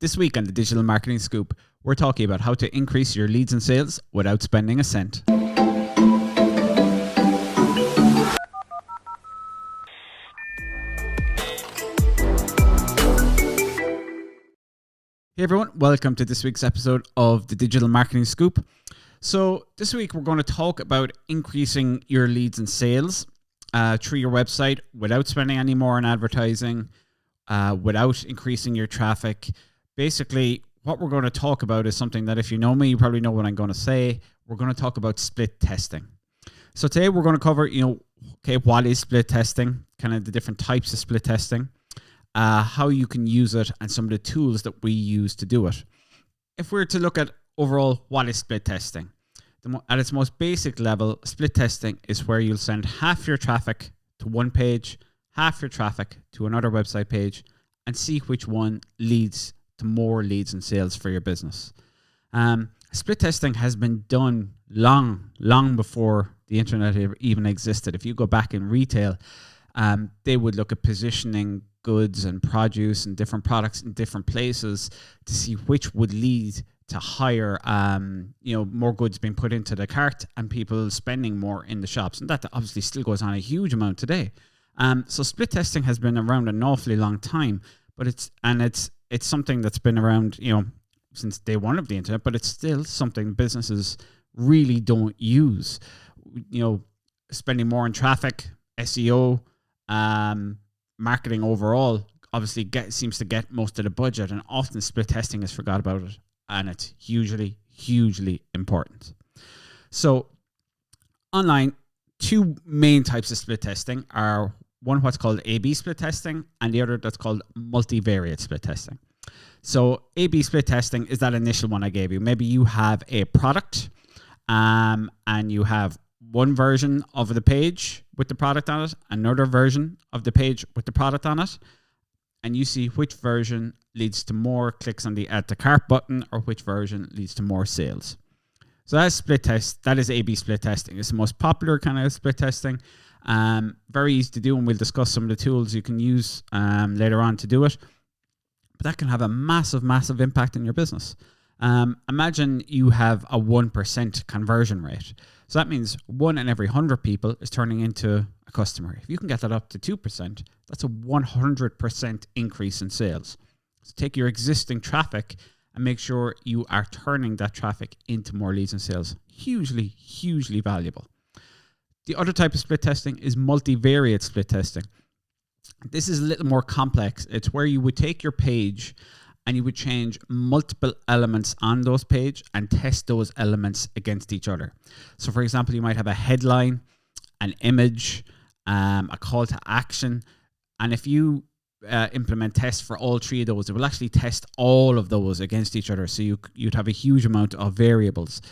This week on the Digital Marketing Scoop, we're talking about how to increase your leads and sales without spending a cent. Hey everyone, welcome to this week's episode of the Digital Marketing Scoop. So this week we're going to talk about increasing your leads and sales through your website without spending any more on advertising, without increasing your traffic. Basically, what we're going to talk about is something that if you know me, you probably know what I'm going to say. We're going to talk about split testing. So today we're going to cover, what is split testing, kind of the different types of split testing, how you can use it, and some of the tools that we use to do it. If we're to look at overall, what is split testing? At its most basic level, split testing is where you'll send half your traffic to one page, half your traffic to another website page, and see which one leads to more leads and sales for your business. Split testing has been done long before the internet even existed. If you go back in retail, they would look at positioning goods and produce and different products in different places to see which would lead to higher, more goods being put into the cart and people spending more in the shops. And that obviously still goes on a huge amount today. So split testing has been around an awfully long time, but it's something that's been around, since day one of the internet, but it's still something businesses really don't use. Spending more on traffic, SEO, marketing overall, obviously seems to get most of the budget, and often split testing is forgot about it, and it's hugely important. So online, two main types of split testing are one what's called A/B split testing, and the other that's called multivariate split testing. So A/B split testing is that initial one I gave you. Maybe you have a product and you have one version of the page with the product on it, another version of the page with the product on it, and you see which version leads to more clicks on the add to cart button or which version leads to more sales. So that's split test. That is A/B split testing. It's the most popular kind of split testing. Very easy to do, and we'll discuss some of the tools you can use later on to do it. But that can have a massive impact in your business. Imagine you have a 1% conversion rate. So that means 1 in every 100 people is turning into a customer. If you can get that up to 2%, that's a 100% increase in sales. So take your existing traffic and make sure you are turning that traffic into more leads and sales. Hugely valuable. The other type of split testing is multivariate split testing. This is a little more complex. It's where you would take your page and you would change multiple elements on those page and test those elements against each other. So for example, you might have a headline, an image, a call to action. And if you implement tests for all three of those, it will actually test all of those against each other. So you'd have a huge amount of variables.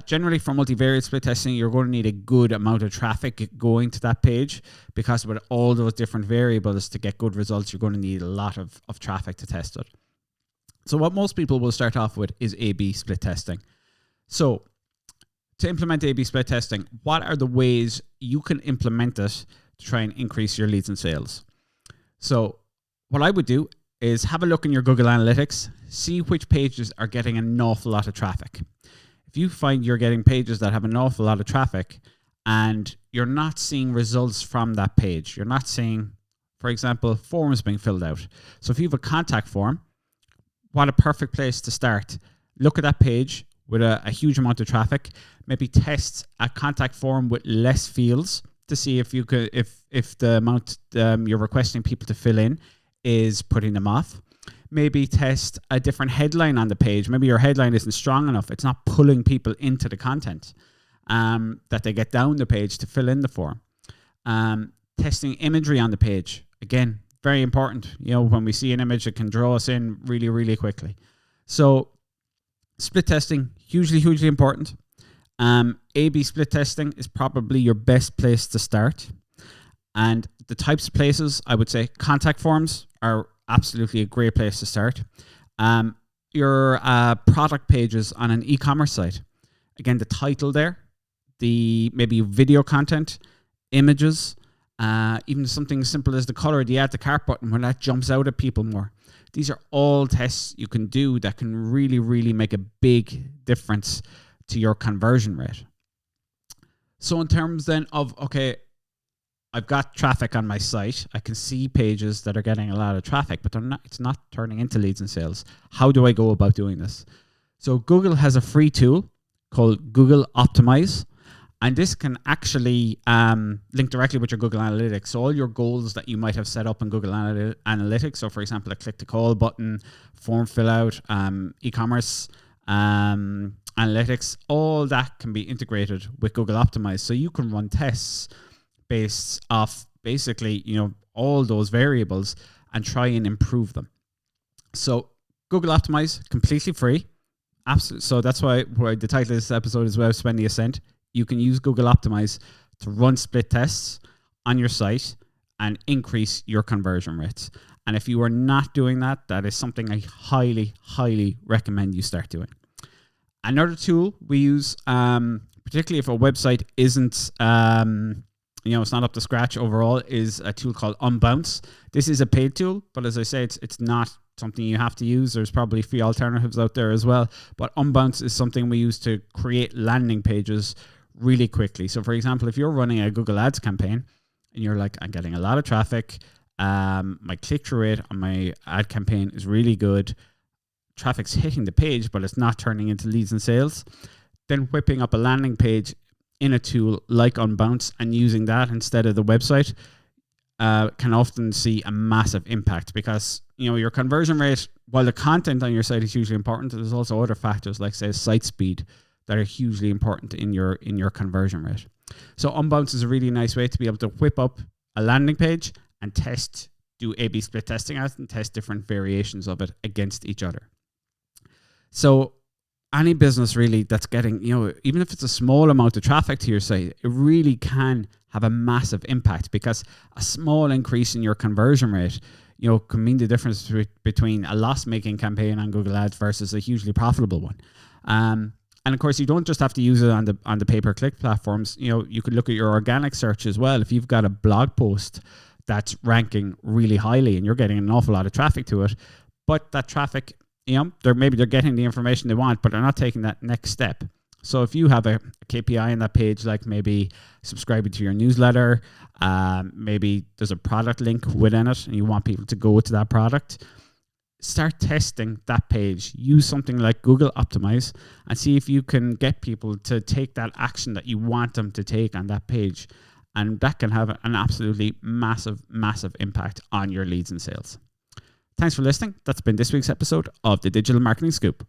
Generally for multivariate split testing, you're going to need a good amount of traffic going to that page, because with all those different variables to get good results, you're going to need a lot of traffic to test it. So what most people will start off with is A/B split testing. So to implement A/B split testing, what are the ways you can implement it to try and increase your leads and sales? So what I would do is have a look in your Google Analytics, see which pages are getting an awful lot of traffic. If you find you're getting pages that have an awful lot of traffic and you're not seeing results from that page, you're not seeing, for example, forms being filled out. So if you have a contact form, what a perfect place to start. Look at that page with a huge amount of traffic. Maybe test a contact form with less fields to see if you could, if the amount you're requesting people to fill in is putting them off. Maybe test a different headline on the page. Maybe your headline isn't strong enough. It's not pulling people into the content that they get down the page to fill in the form. Testing imagery on the page. Again, very important. When we see an image, it can draw us in really quickly. So split testing, hugely important. A/B split testing is probably your best place to start. And the types of places, I would say contact forms are absolutely a great place to start. Your product pages on an e-commerce site. Again, the title there, the maybe video content, images, even something as simple as the color of the add to cart button, when that jumps out at people more. These are all tests you can do that can really, really make a big difference to your conversion rate. So in terms then of, okay, I've got traffic on my site. I can see pages that are getting a lot of traffic, but it's not turning into leads and sales. How do I go about doing this? So Google has a free tool called Google Optimize. And this can actually link directly with your Google Analytics. So all your goals that you might have set up in Google Analytics, so for example, a click to call button, form fill out, e-commerce, analytics, all that can be integrated with Google Optimize. So you can run tests based off basically, all those variables and try and improve them. So Google Optimize, completely free. Absolutely. So that's why the title of this episode is Web Spending a Cent. You can use Google Optimize to run split tests on your site and increase your conversion rates. And if you are not doing that, that is something I highly, highly recommend you start doing. Another tool we use, particularly if a website isn't, it's not up to scratch overall, is a tool called Unbounce. This is a paid tool, but as I say, it's not something you have to use. There's probably free alternatives out there as well. But Unbounce is something we use to create landing pages really quickly. So for example, if you're running a Google Ads campaign and you're like, I'm getting a lot of traffic, my click-through rate on my ad campaign is really good, traffic's hitting the page, but it's not turning into leads and sales, then whipping up a landing page in a tool like Unbounce and using that instead of the website can often see a massive impact, because your conversion rate, while the content on your site is hugely important, there's also other factors like, say, site speed that are hugely important in your conversion rate. So Unbounce is a really nice way to be able to whip up a landing page and do A/B split testing out and test different variations of it against each other. So any business really that's getting, even if it's a small amount of traffic to your site, it really can have a massive impact, because a small increase in your conversion rate, can mean the difference between a loss-making campaign on Google Ads versus a hugely profitable one. And of course, you don't just have to use it on the pay-per-click platforms. You could look at your organic search as well. If you've got a blog post that's ranking really highly and you're getting an awful lot of traffic to it, but that traffic, they're getting the information they want, but they're not taking that next step. So if you have a KPI on that page, like maybe subscribing to your newsletter, maybe there's a product link within it and you want people to go to that product, start testing that page. Use something like Google Optimize and see if you can get people to take that action that you want them to take on that page. And that can have an absolutely massive, massive impact on your leads and sales. Thanks for listening. That's been this week's episode of the Digital Marketing Scoop.